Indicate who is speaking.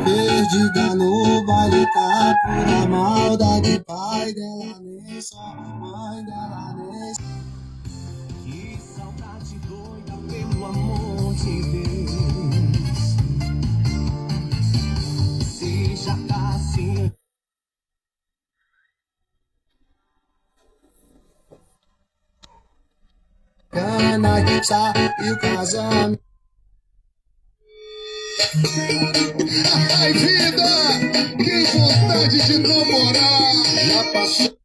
Speaker 1: Perdida no baile tá pura maldade, pai dela nem só, mãe dela nem só.
Speaker 2: Que saudade doida pelo amor de Deus. Se já tá assim.
Speaker 1: Cana que saiu casamento.
Speaker 3: Ai, vida! Que vontade de namorar!
Speaker 1: Já passou.